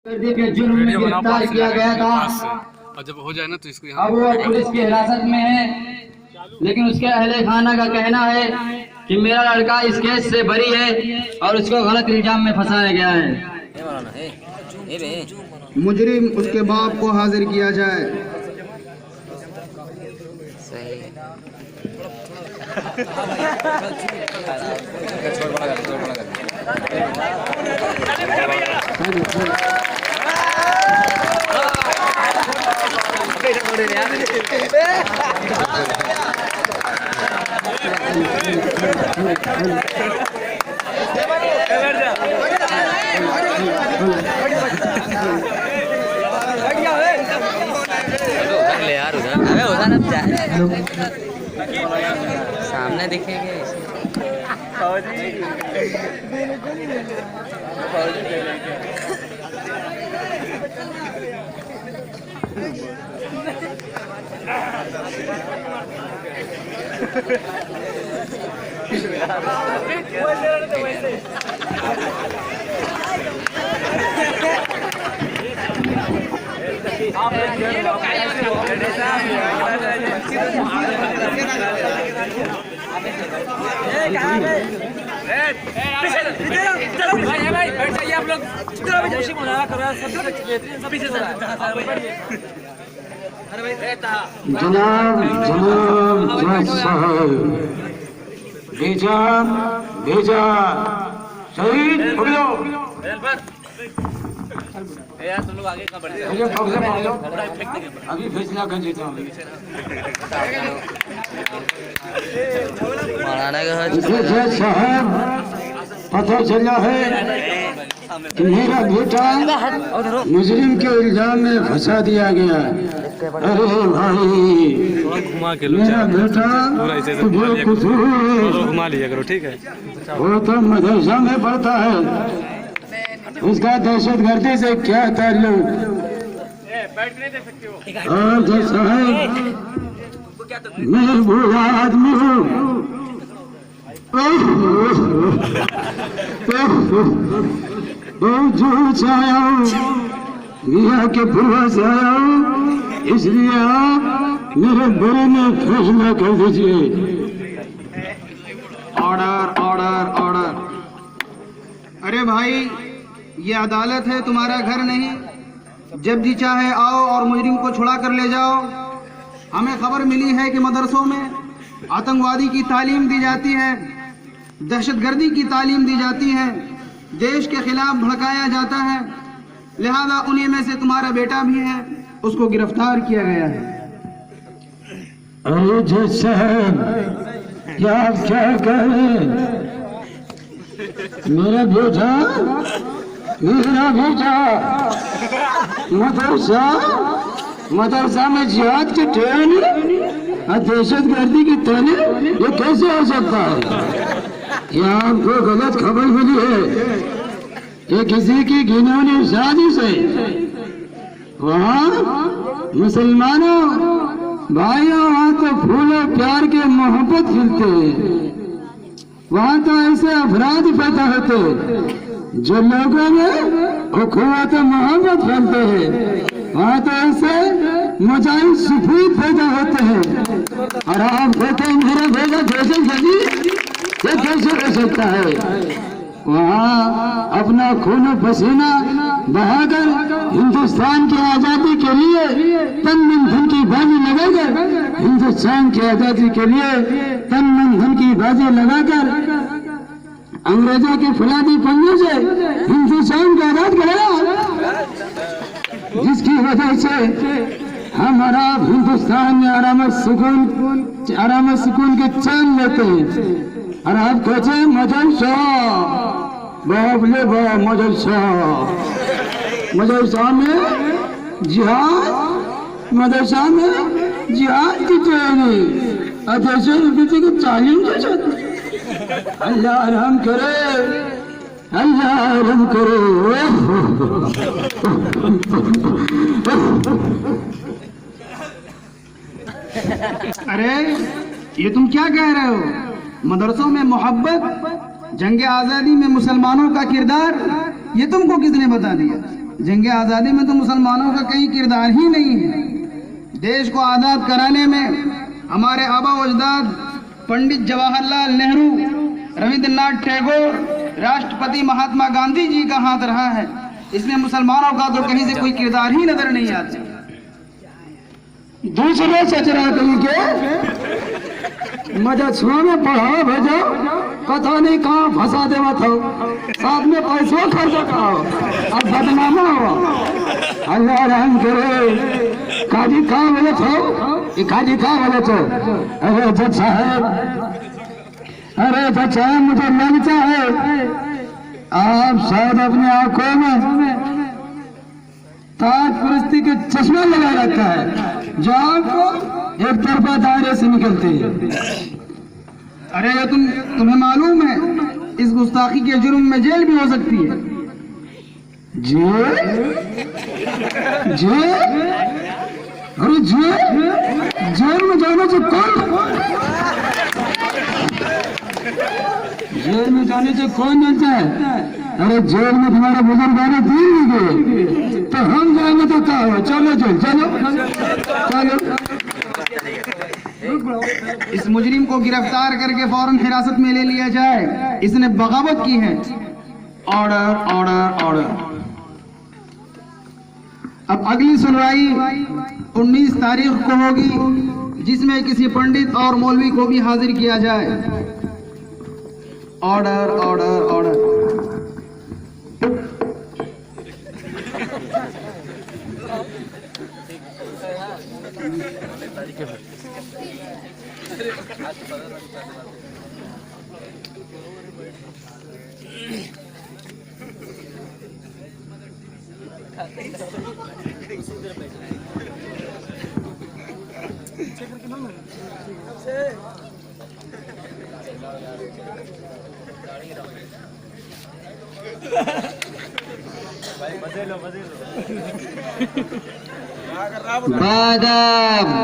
के जुर्म में गिरफ्तार किया गया था और जब हो जाए ना तो इसको अब वो पुलिस की हिरासत में है, लेकिन उसके अहले खाना का कहना है कि मेरा लड़का इस केस से बरी है और उसको गलत इल्जाम में फंसाया गया है। मुजरिम उसके बाप को हाजिर किया जाए। ले यार उधर, अबे उधर अब जा सामने दिखेंगे। भाई बैठ जाइए आप लोग। खुशी मना कर रहा है सभी से जनाब जज साहब भेजा भेजा शहीद पकड़ो यार तुम लोग आगे का बढ़ जाओ। अभी फैसला कर देता हूँ। जज साहब पता चला है कि मेरा बेटा मुजरिम के इल्जाम में फंसा दिया गया। अरे भाई मेरा बेटा घुमा लिया करो, ठीक है। वो तो मदरसा में पढ़ता है, उसका दहशतगर्दी से क्या ताल्लुक। और जज साहब मैं बुरा आदमी हूँ, बहुत जोर से आया हूँ, मियाँ के बुआ से आया हूँ, इसलिए आप मेरे बुरे में फैसला कर दीजिए। Order order order. अरे भाई ये अदालत है, तुम्हारा घर नहीं। जब जी चाहे आओ और मुजरिम को छुड़ा कर ले जाओ। हमें खबर मिली है कि मदरसों में आतंकवादी की तालीम दी जाती है, दहशतगर्दी की तालीम दी जाती है, देश के खिलाफ भड़काया जाता है, लिहाजा उन्हीं में से तुम्हारा बेटा भी है, उसको गिरफ्तार किया गया है। अरे जज साहब क्या आप क्या कह रहे हैं? मेरा बेटा मदरसा में जिहाद की ट्रेनिंग और दहशतगर्दी की तालीम, ये कैसे हो सकता है? ये आपको गलत खबर मिली है। ये किसी की घिनौनी साजिश है। वहाँ मुसलमानों भाइयों, वहाँ तो फूलों प्यार के मोहब्बत खिलते हैं। वहाँ तो ऐसे अफराद पैदा होते हैं जो लोगों में उखुवत मोहब्बत फैलते हैं। वहाँ तो ऐसे मुजाहिद सुफीद पैदा होते हैं। और आप कहते हैं मेरा बेटा फैशन सजी, ये कैसे हो सकता है? वहाँ अपना खून पसीना बहाकर हिंदुस्तान की आजादी के लिए तन मन धन की बाजी लगाकर, हिंदुस्तान की आजादी के लिए तन मन धन की बाजी लगाकर अंग्रेजों के फुलादी पंजों से हिंदुस्तान को आजाद कराया, जिसकी वजह से हम आराम हिंदुस्तान में आराम सुकून के चैन लेते हैं। और आप कहते हैं मदरसा बाबले बा मदरसा में जिहाद, मदरसा में जिहाद की ट्रेनिंग और दहशतगर्दी की तालीम दे सकते। अल्लाह रहम करे, अल्लाह रहम करे। अरे ये तुम क्या कह रहे हो? मदरसों में मोहब्बत, जंग आज़ादी में मुसलमानों का किरदार, ये तुमको किसने बता दिया? जंग आज़ादी में तो मुसलमानों का कहीं किरदार ही नहीं है। देश को आज़ाद कराने में हमारे आबा अजदाद पंडित जवाहरलाल नेहरू, रविंद्रनाथ टैगोर, राष्ट्रपति महात्मा गांधी जी का हाथ रहा है। इसमें मुसलमानों का तो कहीं से कोई किरदार ही नजर नहीं आता। दूसरे चचरा कहीं के मजा छुआ में पढ़ाओ भेजो, पता नहीं कहाँ फंसा देवा था, साथ में पैसों खर्च करो, अब बदनामा हो। अल्लाह रहम करे। काजी कहाँ बोले छो, काजी कहाँ बोले छो? अरे जज साहब, अरे जज साहब, मुझे लगता है आप शायद अपने आंखों में ताज परस्ती के चश्मा लगा रखा है जो आपको एक तरफा दायरे से निकलते हैं। अरे ये तुम्हें मालूम है इस गुस्ताखी के जुर्म में जेल भी हो सकती है। जेल? जेल? अरे जेल में जाने से कौन जानता है? अरे जेल में तुम्हारे बुजुर्गाने दिन नहीं गए तो हम जाएंगे तो क्या हो? चलो चलो। इस मुजरिम को गिरफ्तार करके फौरन हिरासत में ले लिया जाए, इसने बगावत की है। Order order order. अब अगली सुनवाई 19 तारीख को होगी, जिसमें किसी पंडित और मौलवी को भी हाजिर किया जाए। Order order order.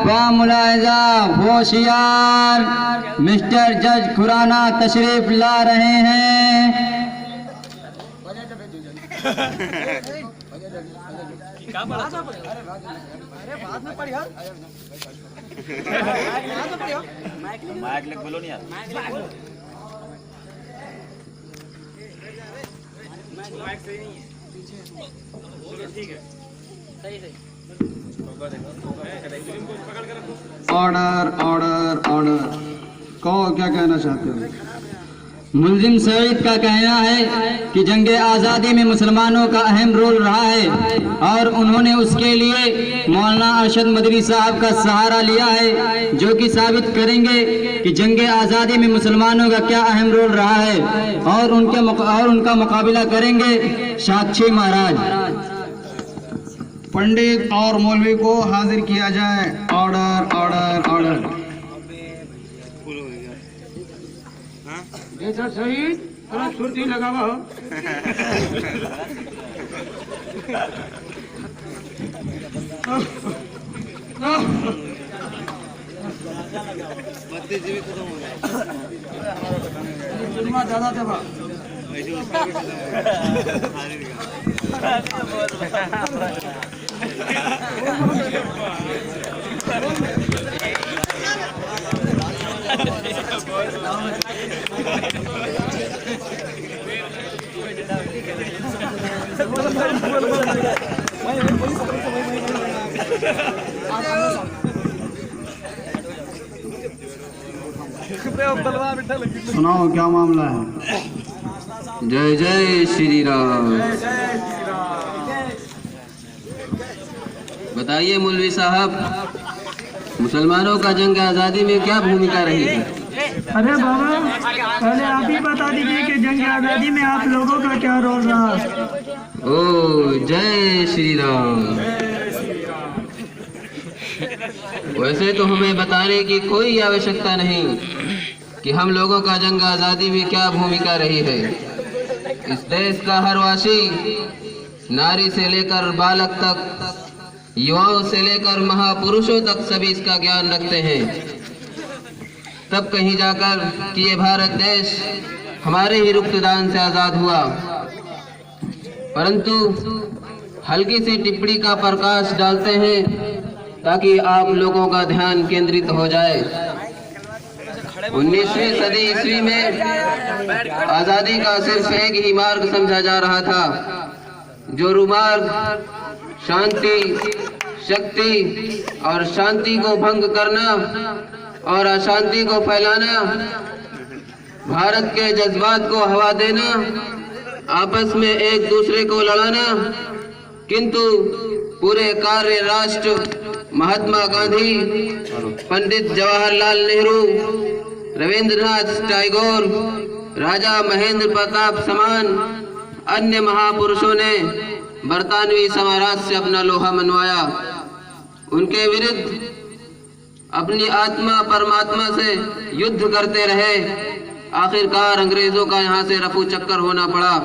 बामुलाहिजा होशियार मिस्टर जज खुराना तशरीफ ला रहे हैं। Order order order. कहो क्या कहना चाहते हो? मुल्जिम सईद का कहना है कि जंग आज़ादी में मुसलमानों का अहम रोल रहा है और उन्होंने उसके लिए मौलाना अरशद मदनी साहब का सहारा लिया है, जो कि साबित करेंगे कि जंग आज़ादी में मुसलमानों का क्या अहम रोल रहा है और उनका मुकाबला करेंगे साक्षी महाराज। पंडित और मौलवी को हाजिर किया जाए। Order order order. जैसा शहीद थोड़ा छुट्टी लगावा। ज्यादा दबा सुनाओ क्या मामला है? जय जय श्री राम। बताइए मौलवी साहब, मुसलमानों का जंग आज़ादी में क्या भूमिका रही है? अरे बाबा, पहले आप ही बता दीजिए कि जंग आज़ादी में आप लोगों का क्या रोल रहा। ओ जय श्री राम। वैसे तो हमें बताने की कोई आवश्यकता नहीं कि हम लोगों का जंग आज़ादी में क्या भूमिका रही है। इस देश का हर वासी, नारी से लेकर बालक तक, युवाओं से लेकर महापुरुषों तक सभी इसका ज्ञान रखते हैं। तब कहीं जाकर कि ये भारत देश हमारे ही रुक्तदान से आज़ाद हुआ। परंतु हल्की सी टिप्पणी का प्रकाश डालते हैं ताकि आप लोगों का ध्यान केंद्रित हो जाए। 19वीं सदी ईस्वी में आजादी का सिर्फ एक ही मार्ग समझा जा रहा था, जो रुमार्ग शांति, शक्ति और शांति को भंग करना और अशांति को फैलाना, भारत के जज्बात को हवा देना, आपस में एक दूसरे को लड़ाना। किंतु पूरे कार्य राष्ट्र महात्मा गांधी, पंडित जवाहरलाल नेहरू, रविंद्रनाथ टैगोर, राजा महेंद्र प्रताप समान अन्य महापुरुषों ने बरतानवी साम्राज्य से अपना लोहा मनवाया। उनके विरुद्ध अपनी आत्मा परमात्मा से युद्ध करते रहे। आखिरकार अंग्रेजों का यहाँ से रफू चक्कर होना पड़ा।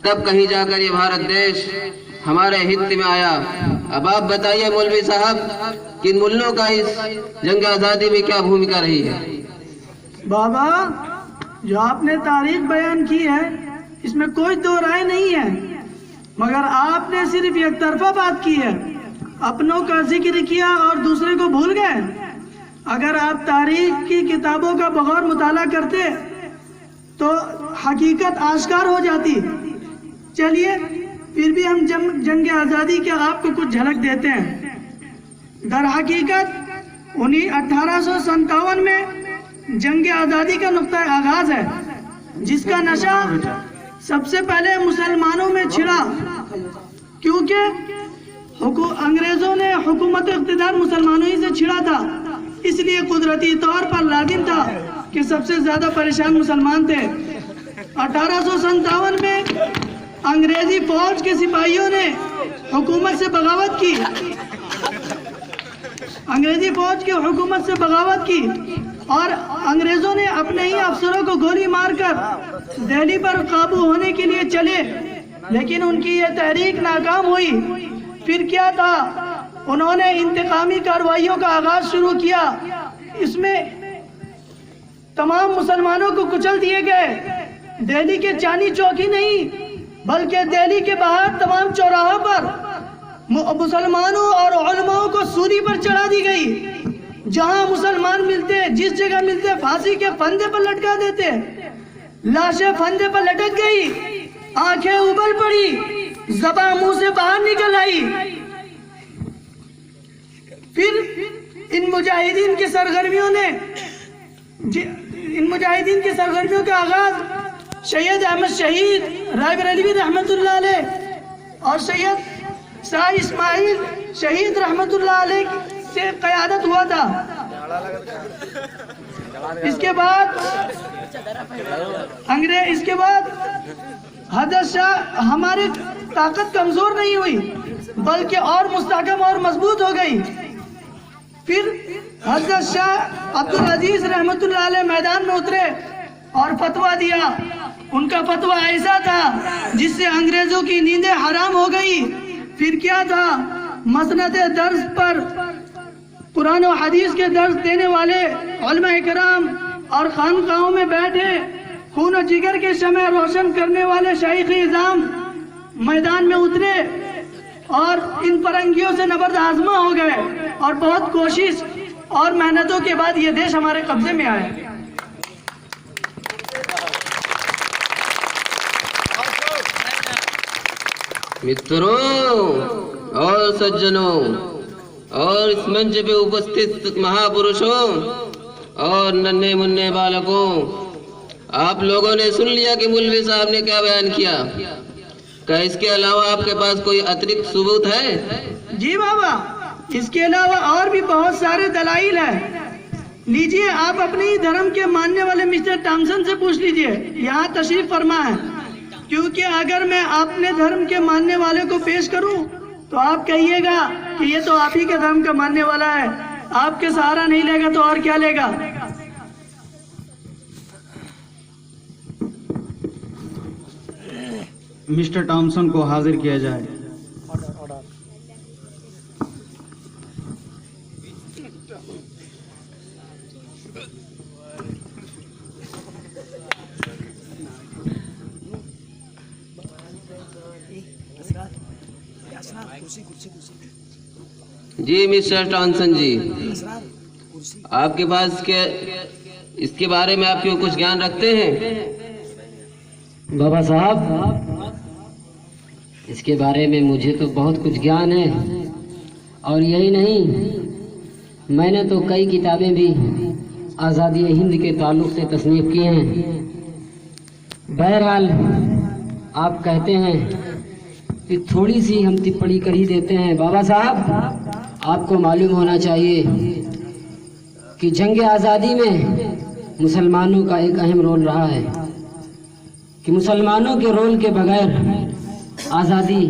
तब कहीं जाकर ये भारत देश हमारे हित में आया। अब आप बताइए मौलवी साहब कि इन मुल्लों का इस जंग आज़ादी में क्या भूमिका रही है? बाबा, जो आपने तारीख बयान की है इसमें कोई दो राय नहीं है, मगर आपने सिर्फ एक तरफा बात की है, अपनों का जिक्र किया और दूसरे को भूल गए। अगर आप तारीख की किताबों का बगौर मुताला करते तो हकीकत आश्कार हो जाती। चलिए फिर भी हम जंग आज़ादी के आपको कुछ झलक देते हैं। दर हकीकत 1857 में जंग आज़ादी का नुक्ता आगाज है, जिसका नशा सबसे पहले मुसलमानों में छिड़ा, क्योंकि अंग्रेजों ने हुकूमत इख्तिदार मुसलमानों ही से छिड़ा था। इसलिए कुदरती तौर पर लाजिम था कि सबसे ज्यादा परेशान मुसलमान थे। 1857 में अंग्रेजी फौज के सिपाहियों ने हुकूमत से बगावत की। अंग्रेजी फौज की हुकूमत से बगावत की और अंग्रेजों ने अपने ही अफसरों को गोली मारकर दिल्ली पर काबू होने के लिए चले, लेकिन उनकी ये तहरीक नाकाम हुई। फिर क्या था, उन्होंने इंतकामी कार्रवाइयों का आगाज शुरू किया। इसमें तमाम मुसलमानों को कुचल दिए गए। दिल्ली के चांदनी चौक ही नहीं बल्कि दिल्ली के बाहर तमाम चौराहों पर मुसलमानों और उलमाओं को सूली पर चढ़ा दी गई। जहां मुसलमान मिलते, जिस जगह मिलते, फांसी के फंदे पर लटका देते। लाशें फंदे पर लटक गई, आंखें उबल पड़ी, ज़बान मुंह से बाहर निकल आई। फिर इन मुजाहिदीन की सरगर्मियों का आगाज सैयद अहमद शहीद राय बरेलवी रहमतुल्लाह अलैह और सैयद शाह इस्माइल शहीद रहमतुल्लाह अलैह से क़यादत हुआ था। इसके बाद हज़रत शाह, हमारी ताकत कमजोर नहीं हुई बल्कि और मुस्तहकम और मजबूत हो गई। फिर हज़रत शाह अब्दुल अजीज रहमतुल्लाह अलैह मैदान में उतरे और फतवा दिया। उनका फतवा ऐसा था जिससे अंग्रेजों की नींदें हराम हो गई। फिर क्या था, मसनद दर्स पर कुरान और हदीस के दर्स देने वाले उलमा इकराम और खानकाहों में बैठे खून और जिगर के शमे रोशन करने वाले शाइख इज़ाम मैदान में उतरे और इन परंगियों से नबर्द आजमा हो गए और बहुत कोशिश और मेहनतों के बाद ये देश हमारे कब्जे में आया। मित्रों और सज्जनों और इस मंच पे उपस्थित महापुरुषों और नन्हे मुन्ने बालकों, आप लोगों ने सुन लिया कि मौलवी साहब ने क्या बयान किया। क्या इसके अलावा आपके पास कोई अतिरिक्त सबूत है? जी बाबा, इसके अलावा और भी बहुत सारे दलाइल हैं। लीजिए, आप अपने ही धर्म के मानने वाले मिस्टर टॉमसन से पूछ लीजिए, यहाँ तशरीफ फरमा है। क्योंकि अगर मैं अपने धर्म के मानने वाले को पेश करूं तो आप कहिएगा कि ये तो आप ही के धर्म का मानने वाला है, आपके सहारा नहीं लेगा तो और क्या लेगा। मिस्टर टॉमसन को हाजिर किया जाए। जी मिस्टर टॉनसन जी, आपके पास के इसके बारे में आप क्यों कुछ ज्ञान रखते हैं? बाबा साहब, इसके बारे में मुझे तो बहुत कुछ ज्ञान है, और यही नहीं, मैंने तो कई किताबें भी आज़ादी हिंद के ताल्लुक़ से तसनीफ़ की हैं। बहरहाल आप कहते हैं कि थोड़ी सी हम टिप्पणी कर ही देते हैं। बाबा साहब, आपको मालूम होना चाहिए कि जंग आज़ादी में मुसलमानों का एक अहम रोल रहा है, कि मुसलमानों के रोल के बगैर आज़ादी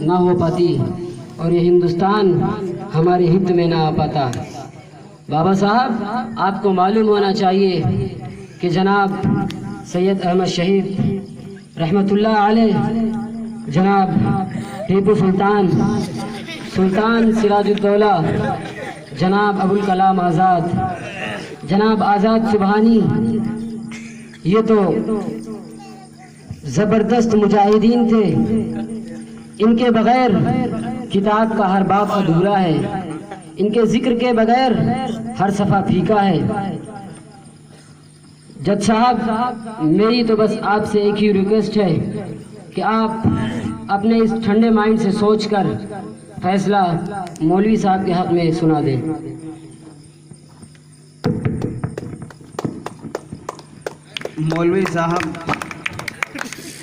ना हो पाती और ये हिंदुस्तान हमारे हित में ना आ पाता। बाबा साहब, आपको मालूम होना चाहिए कि जनाब सैयद अहमद शहीद रहमतुल्लाह अलैह, जनाब टीपू सुल्तान सिराजुद्दौला, जनाब अबुल कलाम आज़ाद, जनाब आज़ाद सुबहानी, ये तो ज़बरदस्त मुजाहिदीन थे। इनके बगैर किताब का हर बाब अधूरा है, इनके जिक्र के बगैर हर सफ़ा फीका है। जज साहब, मेरी तो बस आपसे एक ही रिक्वेस्ट है कि आप अपने इस ठंडे माइंड से सोचकर फैसला मौलवी साहब के हक़ में सुना दें। मौलवी साहब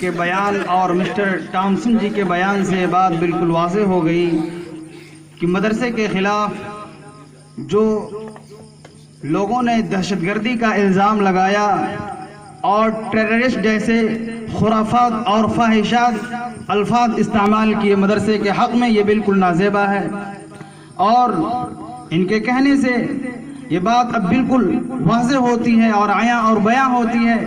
के बयान और मिस्टर टॉमसन जी के बयान से बात बिल्कुल वाज़ेह हो गई कि मदरसे के ख़िलाफ़ जो लोगों ने दहशतगर्दी का इल्ज़ाम लगाया और टेररिस्ट जैसे खुराफात और फाहिशात अल्फाज इस्तेमाल किए मदरसे के हक़ में, ये बिल्कुल नाज़ेबा है। और इनके कहने से ये बात अब बिल्कुल वाज़ेह होती है और आया और बयां होती है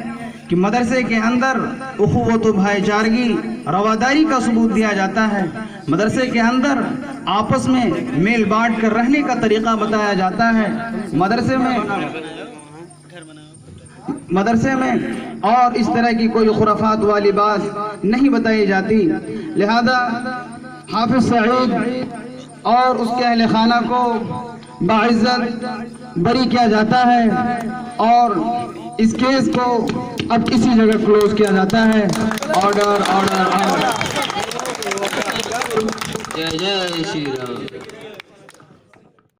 कि मदरसे के अंदर उख़ुवत व भाईचारगी, रवादारी का सबूत दिया जाता है। मदरसे के अंदर आपस में मेल बांट कर रहने का तरीक़ा बताया जाता है। मदरसे में और इस तरह की कोई खुराफात वाली बात नहीं बताई जाती। लिहाजा हाफिज़ सईद और उसके अहले खाना को बाइज़्ज़त बरी किया जाता है और इस केस को अब इसी जगह क्लोज किया जाता है। Order order order. जय जय श्री राम।